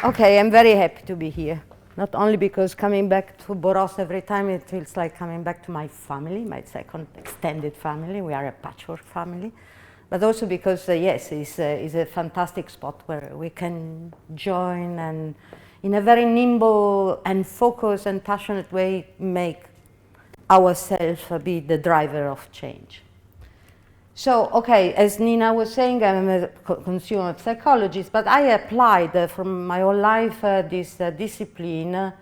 Okay, I'm very happy to be here. Not only because coming back to Borås every time it feels like coming back to my family, my second extended family. We are a patchwork family. But also because, yes, it's a fantastic spot where we can join and in a very nimble and focused and passionate way make ourselves be the driver of change. So, okay, as Nina was saying, I'm a consumer psychologist, but I applied from my whole life this discipline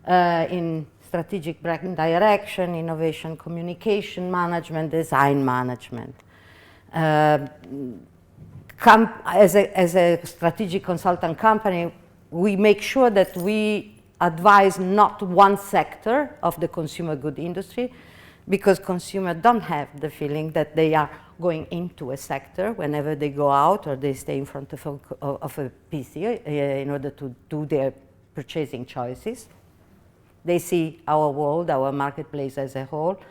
in strategic brand direction, innovation communication management, design management. As a strategic consultant company, we make sure that we advise not one sector of the consumer good industry, because consumers don't have the feeling that they are going into a sector whenever they go out or they stay in front of a PC in order to do their purchasing choices. They see our world, our marketplace as a whole.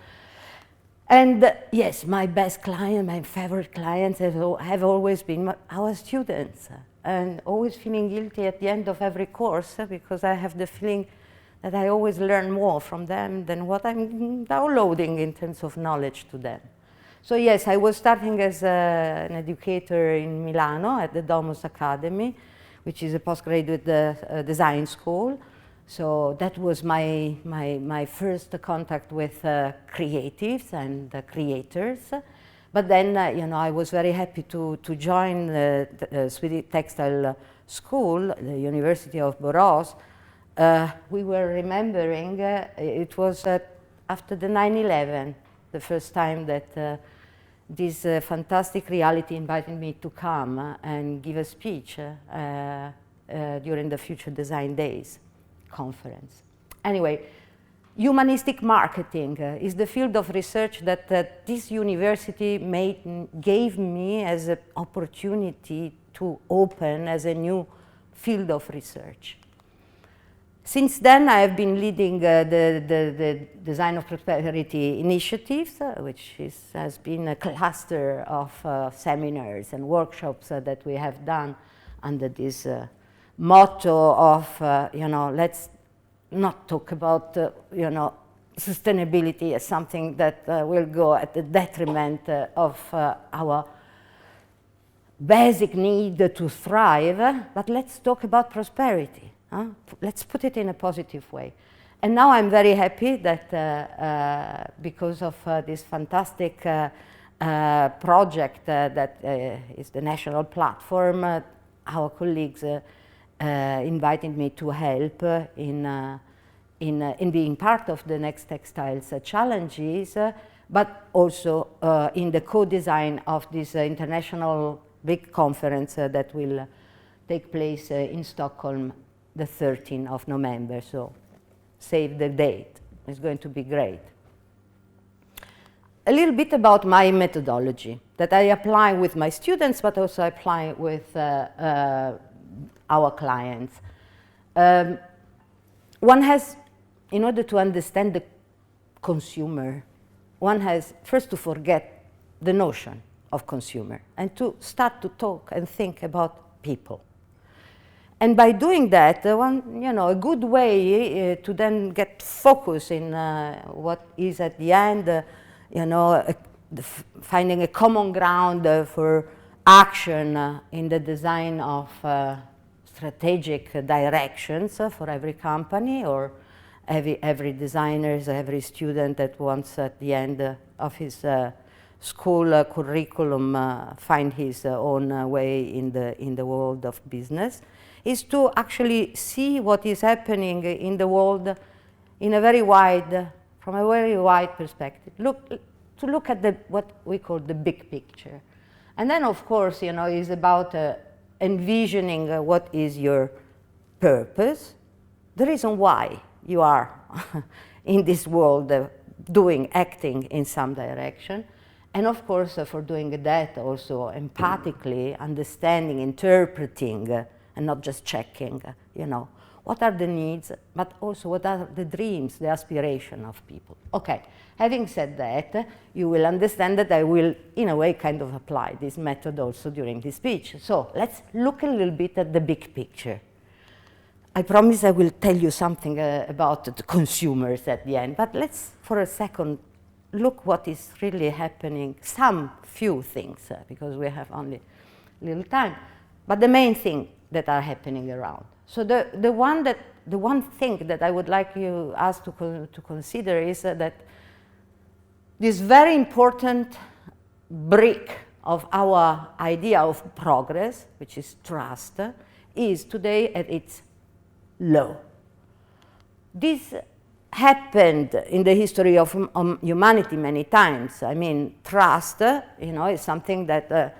And yes, my best client, my favorite clients have always been our students, and always feeling guilty at the end of every course because I have the feeling that I always learn more from them than what I'm downloading in terms of knowledge to them. So yes, I was starting as an educator in Milano at the Domus Academy, which is a postgraduate design school. So that was my first contact with creatives and creators. But then, I was very happy to join the Swedish Textile School, the University of Borås. We were remembering, it was after the 9/11, the first time that this fantastic reality invited me to come and give a speech during the Future Design Days conference. Anyway, humanistic marketing is the field of research that this university gave me as an opportunity to open as a new field of research. Since then, I have been leading the Design of Prosperity initiatives, which has been a cluster of seminars and workshops that we have done under this motto of, let's not talk about, sustainability as something that will go at the detriment of our basic need to thrive, but let's talk about prosperity. Let's put it in a positive way. And now I'm very happy that because of this fantastic project that is the national platform, our colleagues invited me to help in being part of the next Textiles challenges, but also in the co-design of this international big conference that will take place in Stockholm the 13th of November, so save the date. It's going to be great. A little bit about my methodology that I apply with my students, but also apply with our clients. One has, in order to understand the consumer, one has first to forget the notion of consumer and to start to talk and think about people. And by doing that, a good way to then get focus in what is at the end, finding a common ground for action in the design of strategic directions for every company or every designer, every student that wants at the end of his school curriculum find his own way in the world of business, is to actually see what is happening in the world in a from a very wide perspective. To look at what we call the big picture. And then, of course, is about envisioning what is your purpose, the reason why you are in this world acting in some direction. And of course, for doing that, also empathically understanding, interpreting, and not just checking, what are the needs, but also what are the dreams, the aspiration of people. Okay, having said that, you will understand that I will, in a way, kind of apply this method also during this speech. So let's look a little bit at the big picture. I promise I will tell you something about the consumers at the end, but let's for a second look what is really happening, some few things, because we have only little time, but the main thing that are happening around. So the one thing that I would like us to consider is that this very important brick of our idea of progress, which is trust, is today at its low. This happened in the history of humanity many times. I mean, trust, is something that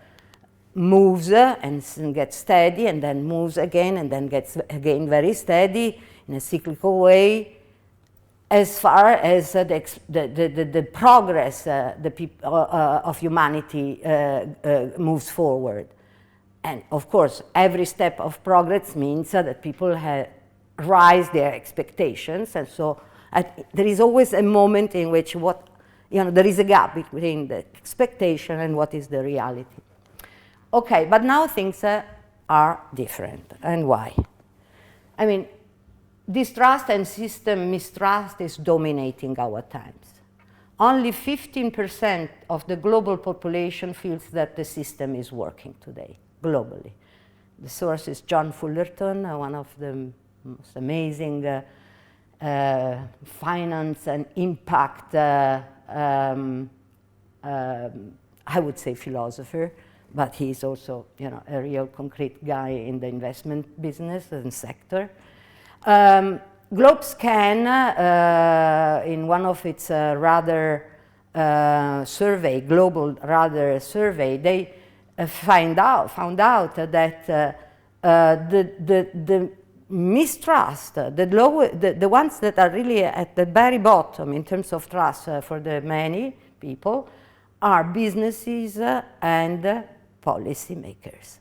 moves and gets steady and then moves again and then gets again very steady in a cyclical way, as far as the progress of humanity moves forward. And of course, every step of progress means that people rise their expectations, and so there is always a moment in which there is a gap between the expectation and what is the reality. Okay, but now things are different, and why? I mean, distrust and system mistrust is dominating our times. Only 15% of the global population feels that the system is working today, globally. The source is John Fullerton, one of the most amazing finance and impact, I would say philosopher, but he's also, a real concrete guy in the investment business and sector. GlobeScan, in one of its global survey, they found out that the mistrust, the ones that are really at the very bottom in terms of trust for the many people, are businesses and policymakers.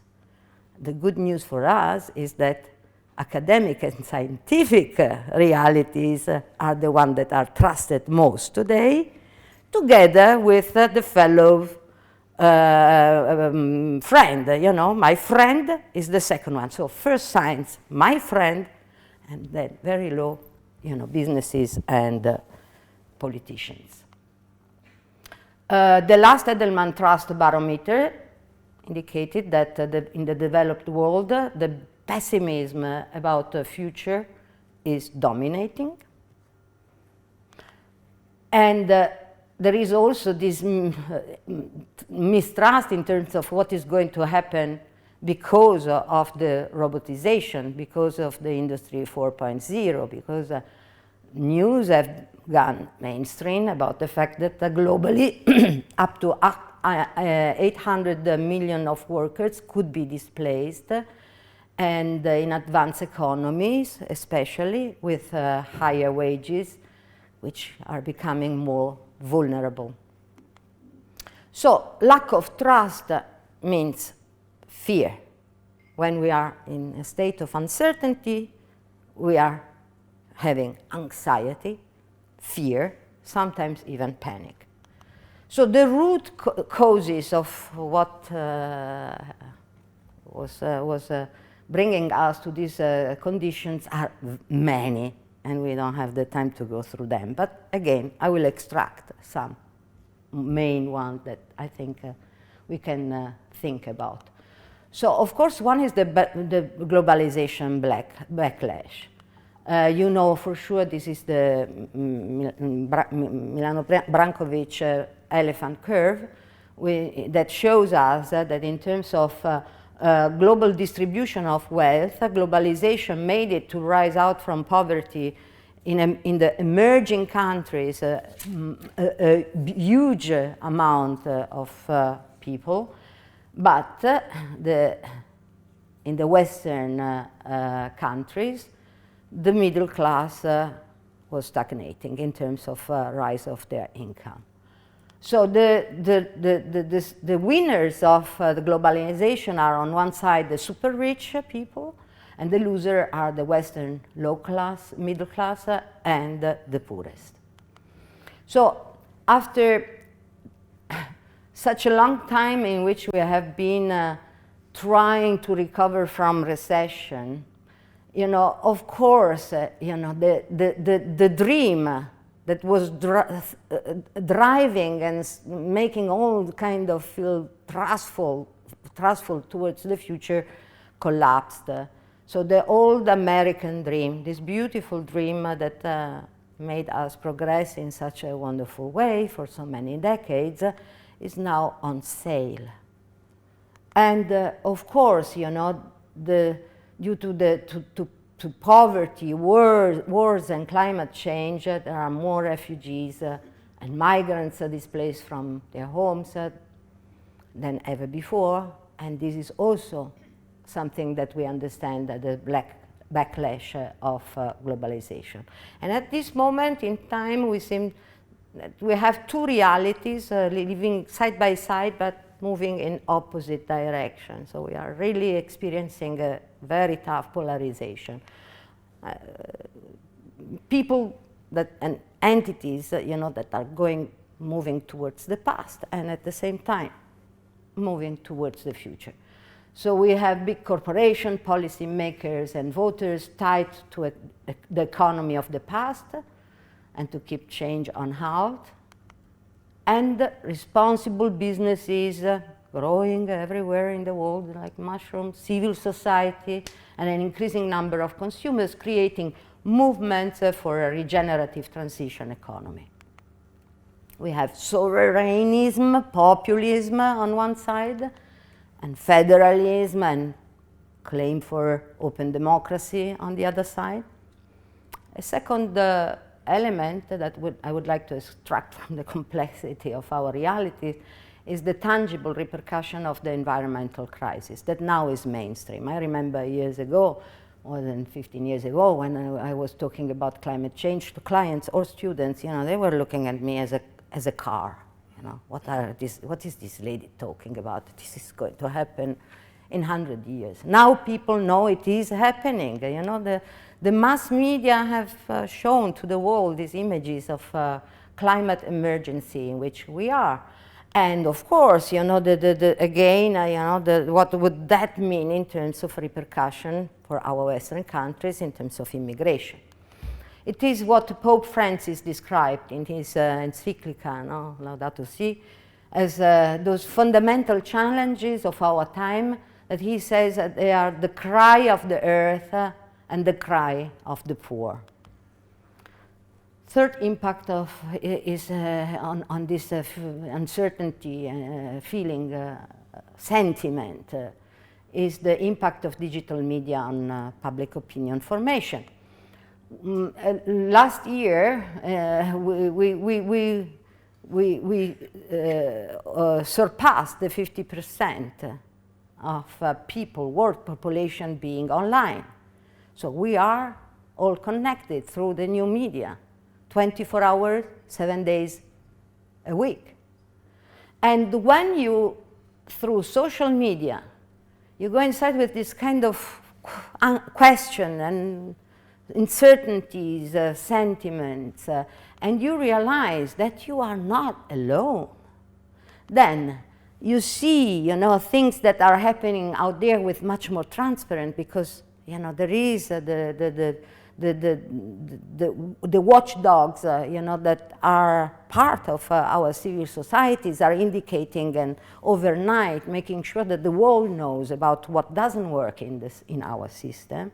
The good news for us is that academic and scientific realities are the ones that are trusted most today, together with the fellow friend. My friend is the second one. So first science, my friend, and then very low, businesses and politicians. The last Edelman Trust Barometer indicated that in the developed world, the pessimism about the future is dominating. And there is also this mistrust in terms of what is going to happen because of the robotization, because of the Industry 4.0, because news have gone mainstream about the fact that globally up to 800 million of workers could be displaced, and in advanced economies, especially with higher wages, which are becoming more vulnerable. So lack of trust means fear. When we are in a state of uncertainty, we are having anxiety, fear, sometimes even panic. So the root causes of what was bringing us to these conditions are many, and we don't have the time to go through them. But again, I will extract some main ones that I think we can think about. So, of course, one is the globalization backlash. You know for sure this is the Milano-Brankovic elephant curve that shows us that in terms of global distribution of wealth, globalization made it to rise out from poverty in the emerging countries, a huge amount of people, but in the Western countries, the middle class was stagnating in terms of rise of their income. So the winners of the globalization are on one side the super rich people, and the loser are the Western low class, middle class, and the poorest. So after such a long time in which we have been trying to recover from recession, you know, of course, you know, the dream that was driving and making all kind of feel trustful towards the future collapsed. So the old American dream, this beautiful dream that made us progress in such a wonderful way for so many decades, is now on sale. And of course, you know, due to poverty, wars and climate change, there are more refugees and migrants displaced from their homes than ever before. And this is also something that we understand as the backlash of globalization. And at this moment in time, we seem that we have two realities living side by side, but moving in opposite directions. So we are really experiencing a very tough polarization. People that, and entities, you know, that are moving towards the past, and at the same time moving towards the future. So we have big corporation, policy makers, and voters tied to the economy of the past and to keep change on hold, and responsible businesses growing everywhere in the world like mushrooms, civil society, and an increasing number of consumers creating movements for a regenerative transition economy. We have sovereignism, populism on one side, and federalism and claim for open democracy on the other side. A second element that I would like to extract from the complexity of our reality is the tangible repercussion of the environmental crisis that now is mainstream. I remember years ago, more than 15 years ago, when I was talking about climate change to clients or students, you know, they were looking at me as a car. You know, what is this lady talking about? This is going to happen in 100 years. Now people know it is happening. You know, the mass media have shown to the world these images of climate emergency in which we are. And of course, you know, again, you know, what would that mean in terms of repercussion for our Western countries in terms of immigration? It is what Pope Francis described in his encyclica, no, Laudato Si, as those fundamental challenges of our time, that he says that they are the cry of the earth and the cry of the poor. Third impact is on this uncertainty feeling sentiment is the impact of digital media on public opinion formation. Last year, we surpassed the 50% of people, world population being online. So we are all connected through the new media, 24 hours, 7 days a week. And when you, through social media, you go inside with this kind of question and uncertainties, sentiments, and you realize that you are not alone. Then you see, you know, things that are happening out there with much more transparent, because, you know, there is the watchdogs, you know, that are part of our civil societies are indicating and overnight making sure that the world knows about what doesn't work in our system.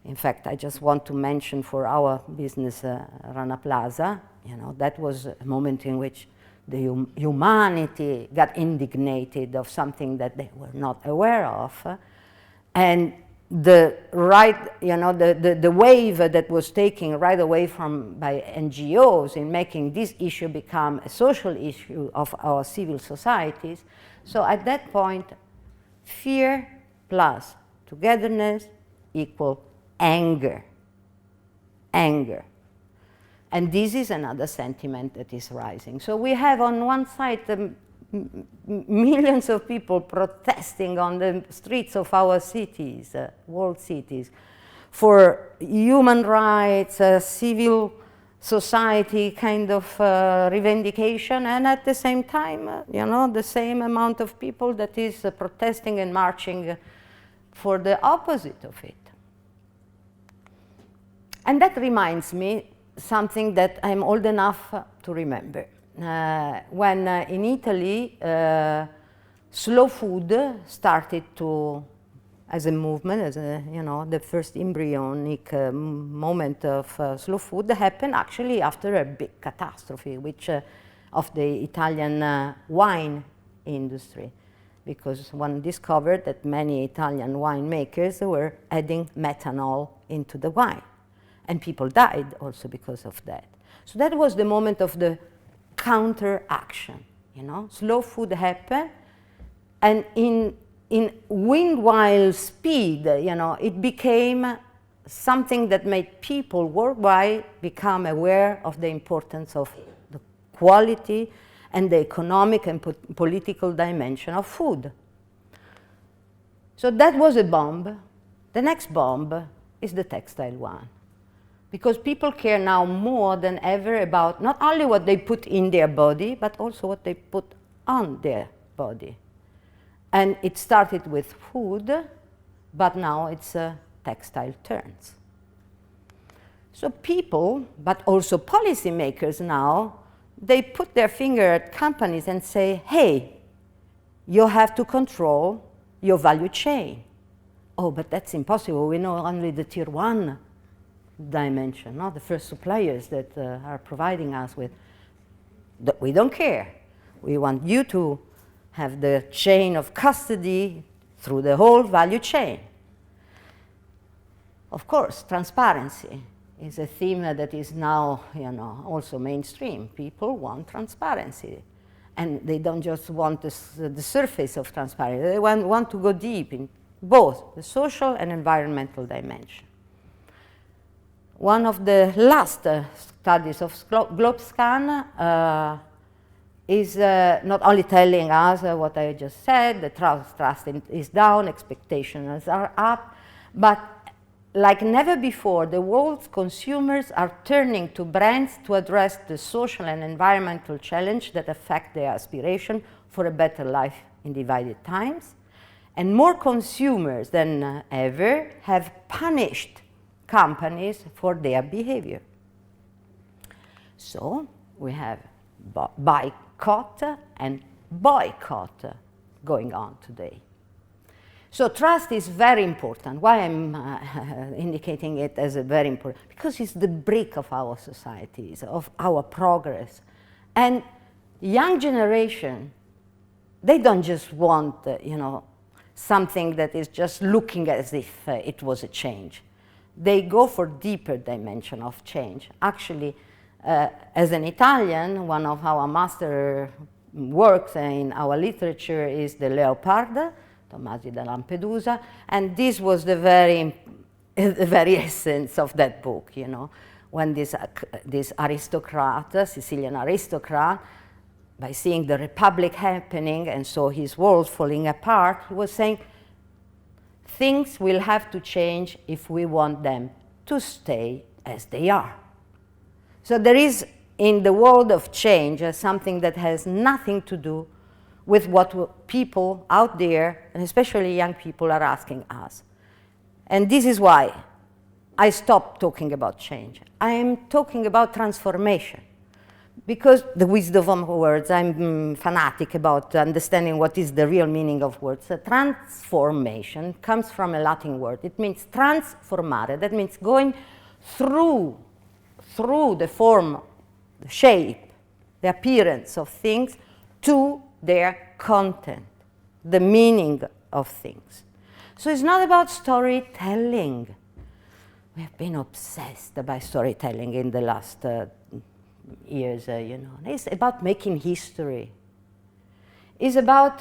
In fact, I just want to mention for our business, Rana Plaza, you know, that was a moment in which the humanity got indignated of something that they were not aware of. And the wave that was taken right away by NGOs in making this issue become a social issue of our civil societies. So at that point, fear plus togetherness equal anger. And this is another sentiment that is rising. So we have on one side millions of people protesting on the streets of our cities, world cities, for human rights, civil society kind of revendication, and at the same time, you know, the same amount of people that is protesting and marching for the opposite of it. And that reminds me something that I'm old enough to remember. When in Italy, slow food started to, as a movement, as a, the first embryonic moment of slow food happened actually after a big catastrophe, which of the Italian wine industry, because one discovered that many Italian winemakers were adding methanol into the wine, and people died also because of that. So that was the moment of the counteraction. Slow food happened, and in meanwhile speed, it became something that made people worldwide become aware of the importance of the quality and the economic and political dimension of food. So that was a bomb. The next bomb is the textile one, because people care now more than ever about not only what they put in their body, but also what they put on their body. And it started with food, but now it's textile turns. So people, but also policymakers now, they put their finger at companies and say, hey, you have to control your value chain. Oh, but that's impossible. We know only the tier 1 dimension, not the first suppliers that are providing us with. We don't care. We want you to have the chain of custody through the whole value chain. Of course, transparency is a theme that is now, also mainstream. People want transparency, and they don't just want the surface of transparency. They want to go deep in both the social and environmental dimension. One of the last studies of GlobeScan is not only telling us what I just said, the trust is down, expectations are up, but like never before, the world's consumers are turning to brands to address the social and environmental challenge that affect their aspiration for a better life in divided times. And more consumers than ever have punished companies for their behavior. So we have boycott and boycott going on today. So trust is very important. Why I'm indicating it as a very important? Because it's the brick of our societies, of our progress. And young generation, they don't just want, something that is just looking as if it was a change. They go for deeper dimension of change. Actually, as an Italian, one of our master works in our literature is the Leopard, Tomasi da Lampedusa, and this was the very essence of that book, when this aristocrat, Sicilian aristocrat, by seeing the Republic happening and saw his world falling apart, he was saying, things will have to change if we want them to stay as they are. So there is, in the world of change, something that has nothing to do with what people out there, and especially young people, are asking us. And this is why I stopped talking about change. I am talking about transformation. Because the wisdom of words, I'm fanatic about understanding what is the real meaning of words. Transformation comes from a Latin word. It means transformare. That means going through the form, the shape, the appearance of things to their content, the meaning of things. So it's not about storytelling. We have been obsessed by storytelling in the last years, It's about making history. It's about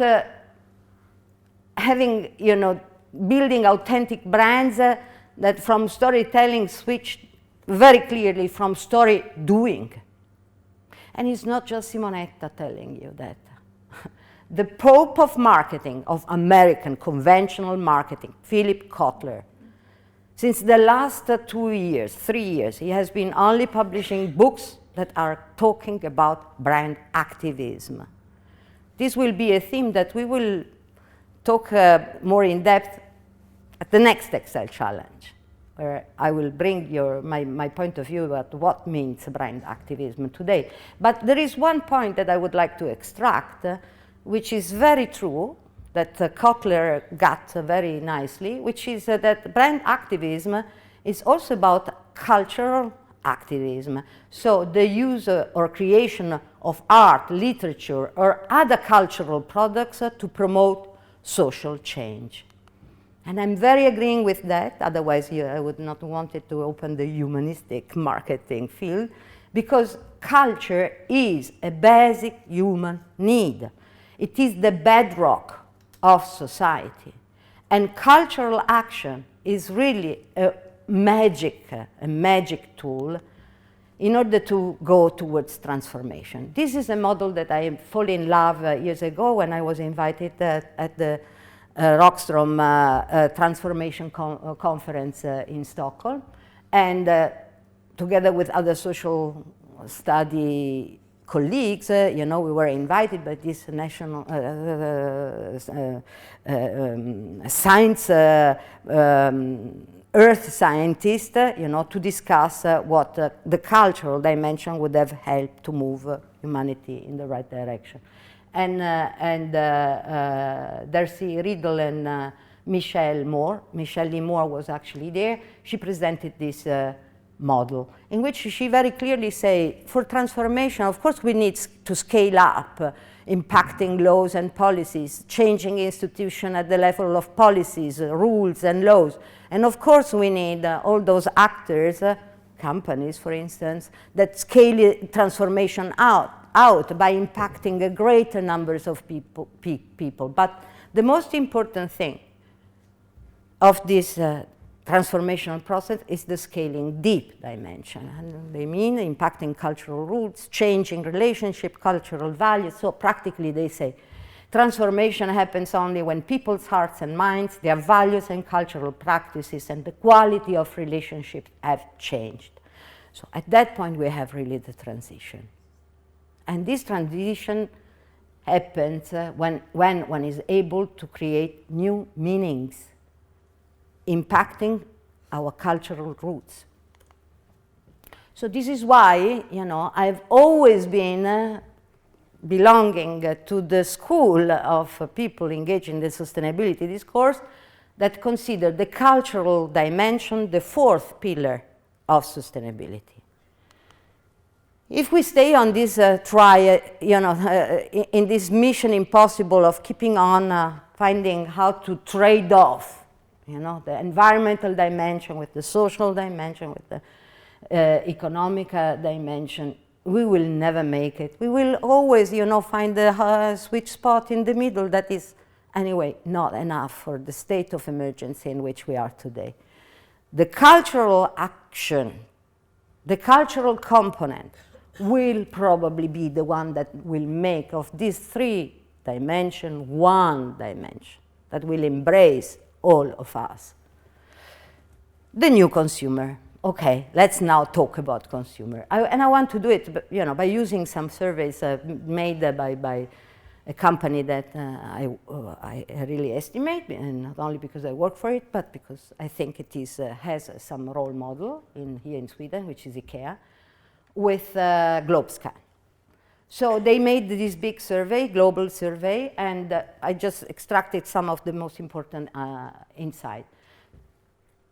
building authentic brands that from storytelling switch very clearly from story doing. And it's not just Simonetta telling you that. The Pope of marketing, of American conventional marketing, Philip Kotler, since the last 3 years, he has been only publishing books that are talking about brand activism. This will be a theme that we will talk more in depth at the next Textile Challenge. where I will bring my point of view about what means brand activism today. But there is one point that I would like to extract, which is very true, that Kotler got very nicely, which is that brand activism is also about cultural activism. So the use or creation of art, literature, or other cultural products to promote social change. And I'm very agreeing with that, otherwise I would not want it to open the humanistic marketing field, because culture is a basic human need. It is the bedrock of society. And cultural action is really a magic tool in order to go towards transformation. This is a model that I fell in love years ago when I was invited at the Rockstrom Transformation Conference in Stockholm, and together with other social study colleagues, we were invited by this national science earth scientist, to discuss what the cultural dimension would have helped to move humanity in the right direction. And Darcy Riddle and Michelle Lee Moore was actually there. She presented this model in which she very clearly say, for transformation, of course we need to scale up, impacting laws and policies, changing institutions at the level of policies, rules and laws. And of course we need all those actors, companies for instance, that scale transformation out by impacting a greater numbers of people. But the most important thing of this transformational process is the scaling deep dimension. And they mean impacting cultural roots, changing relationship, cultural values. So practically they say transformation happens only when people's hearts and minds, their values and cultural practices and the quality of relationships have changed. So at that point we have really the transition. And this transition happens when one is able to create new meanings, impacting our cultural roots. So this is why, I've always been belonging to the school of people engaged in the sustainability discourse that consider the cultural dimension the fourth pillar of sustainability. If we stay on this in this mission impossible of keeping on finding how to trade off, the environmental dimension with the social dimension, with the economic dimension, we will never make it. We will always, find the sweet spot in the middle that is, anyway, not enough for the state of emergency in which we are today. The cultural action, the cultural component, will probably be the one that will make of these three dimensions one dimension that will embrace all of us. The new consumer. Okay, let's now talk about consumer. And I want to do it, by using some surveys made by a company that I really estimate, and not only because I work for it, but because I think it has some role model here in Sweden, which is IKEA, with GlobeScan. So they made this big survey, global survey, and I just extracted some of the most important insight.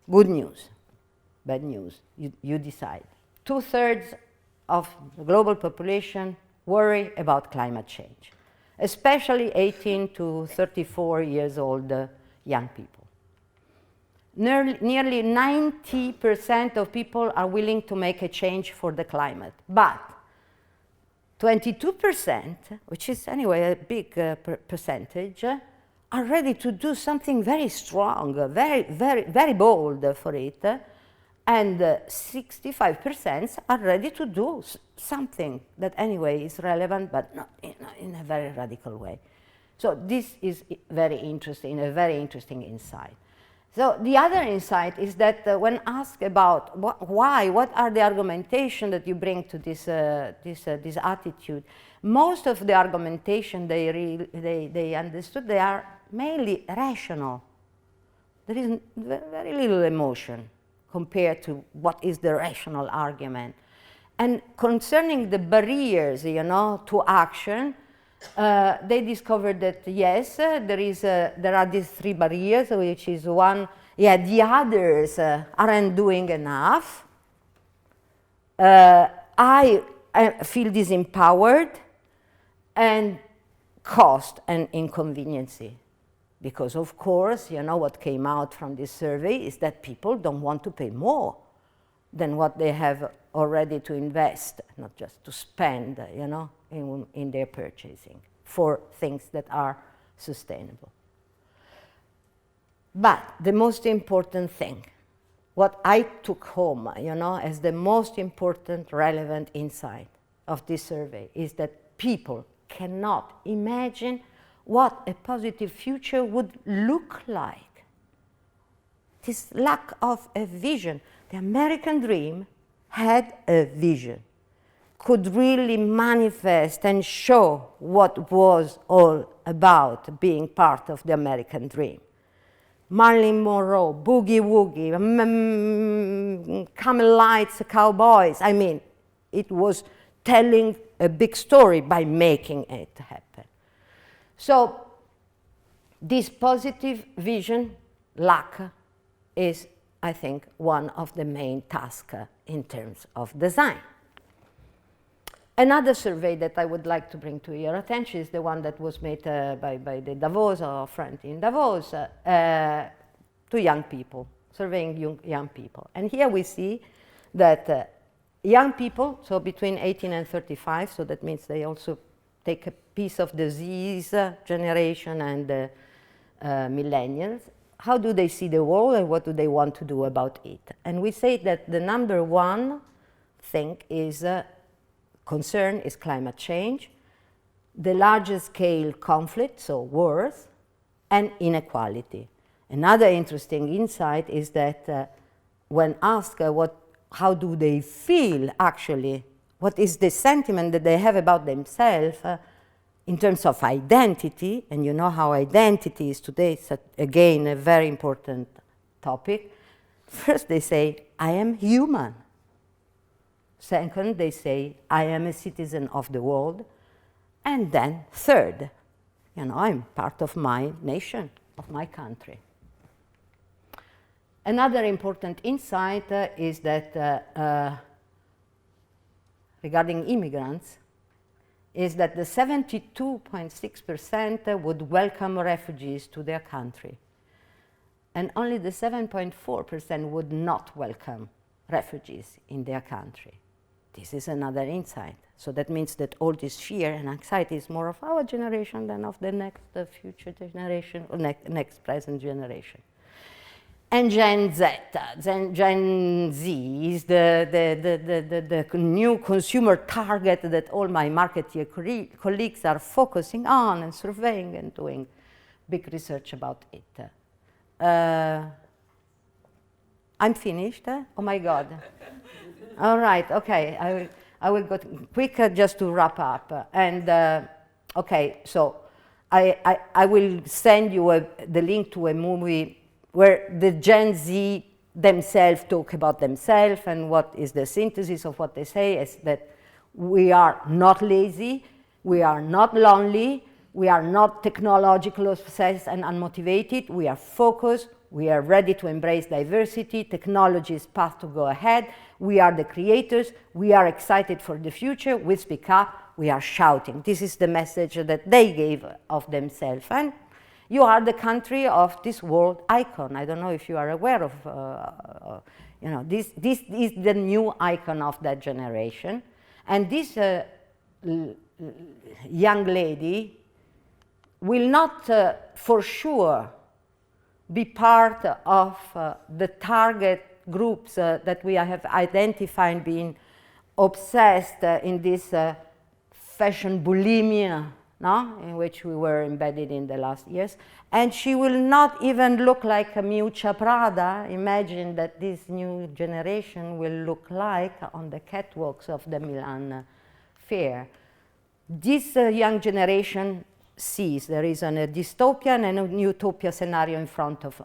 Good news, bad news, you decide. 2/3 of the global population worry about climate change, especially 18 to 34 years old young people. Nearly 90% of people are willing to make a change for the climate, but 22%, which is anyway a big percentage, are ready to do something very strong, very bold for it, and 65% are ready to do something that anyway is relevant, but not in a very radical way. So this is very interesting, a very interesting insight. So the other insight is that when asked about what are the argumentation that you bring to this attitude, most of the argumentation they understood, they are mainly rational. There is very little emotion compared to what is the rational argument. And concerning the barriers, you know, to action, they discovered that yes, there are these three barriers, which is one, yeah, the others aren't doing enough. I feel disempowered, and cost and inconveniency. Because of course, you know, what came out from this survey is that people don't want to pay more than what they have already to invest, not just to spend, you know, in their purchasing for things that are sustainable. But the most important thing, what I took home, you know, as the most important relevant insight of this survey is that people cannot imagine what a positive future would look like. This lack of a vision. The American dream had a vision, could really manifest and show what was all about being part of the American dream. Marilyn Monroe, Boogie Woogie, Camel Lights, Cowboys. I mean, it was telling a big story by making it happen. So this positive vision lack is, I think, one of the main tasks in terms of design. Another survey that I would like to bring to your attention is the one that was made by the Davos, our friend in Davos, to young people, surveying young people. And here we see that young people, so between 18 and 35, so that means they also take a piece of the Z's generation and the millennials. How do they see the world and what do they want to do about it? And we say that the number one thing is concern is climate change, the largest scale conflict, so wars, and inequality. Another interesting insight is that when asked how do they feel actually, what is the sentiment that they have about themselves in terms of identity, and you know how identity is today, again, a very important topic. First they say, I am human. Second, they say, I am a citizen of the world. And then third, you know, I'm part of my nation, of my country. Another important insight is that regarding immigrants, is that the 72.6% would welcome refugees to their country. And only the 7.4% would not welcome refugees in their country. This is another insight. So that means that all this fear and anxiety is more of our generation than of the next future generation or next present generation. And Gen Z is the new consumer target that all my marketeer colleagues are focusing on and surveying and doing big research about it. I'm finished. Oh my God. All right. Okay. I will go quick just to wrap up. And okay. So I will send you the link to a movie where the Gen Z themselves talk about themselves, and what is the synthesis of what they say is that we are not lazy, we are not lonely, we are not technologically obsessed and unmotivated, we are focused, we are ready to embrace diversity, technology is path to go ahead, we are the creators, we are excited for the future, we speak up, we are shouting. This is the message that they gave of themselves. And you are the country of this world icon. I don't know if you are aware of, you know, this is the new icon of that generation. And this young lady will not for sure be part of the target groups that we have identified being obsessed in this fashion bulimia, no? In which we were embedded in the last years. And she will not even look like a Miuccia Prada. Imagine that this new generation will look like on the catwalks of the Milan fair. This young generation sees there is a dystopian and a utopia scenario in front of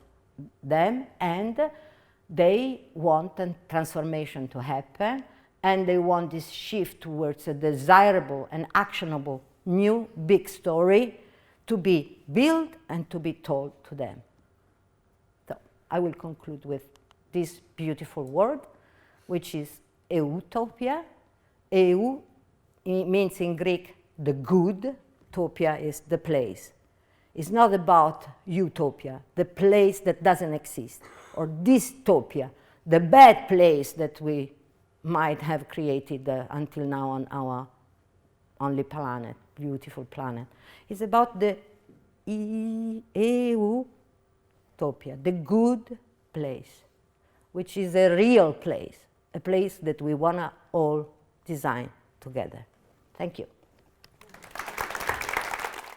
them, and They want a transformation to happen, and they want this shift towards a desirable and actionable new big story to be built and to be told to them. So I will conclude with this beautiful word, which is eutopia. Eu means in Greek the good, topia is the place. It's not about utopia, the place that doesn't exist, or dystopia, the bad place that we might have created until now on our only planet, beautiful planet. It's about the eutopia, the good place, which is a real place, a place that we want to all design together. Thank you.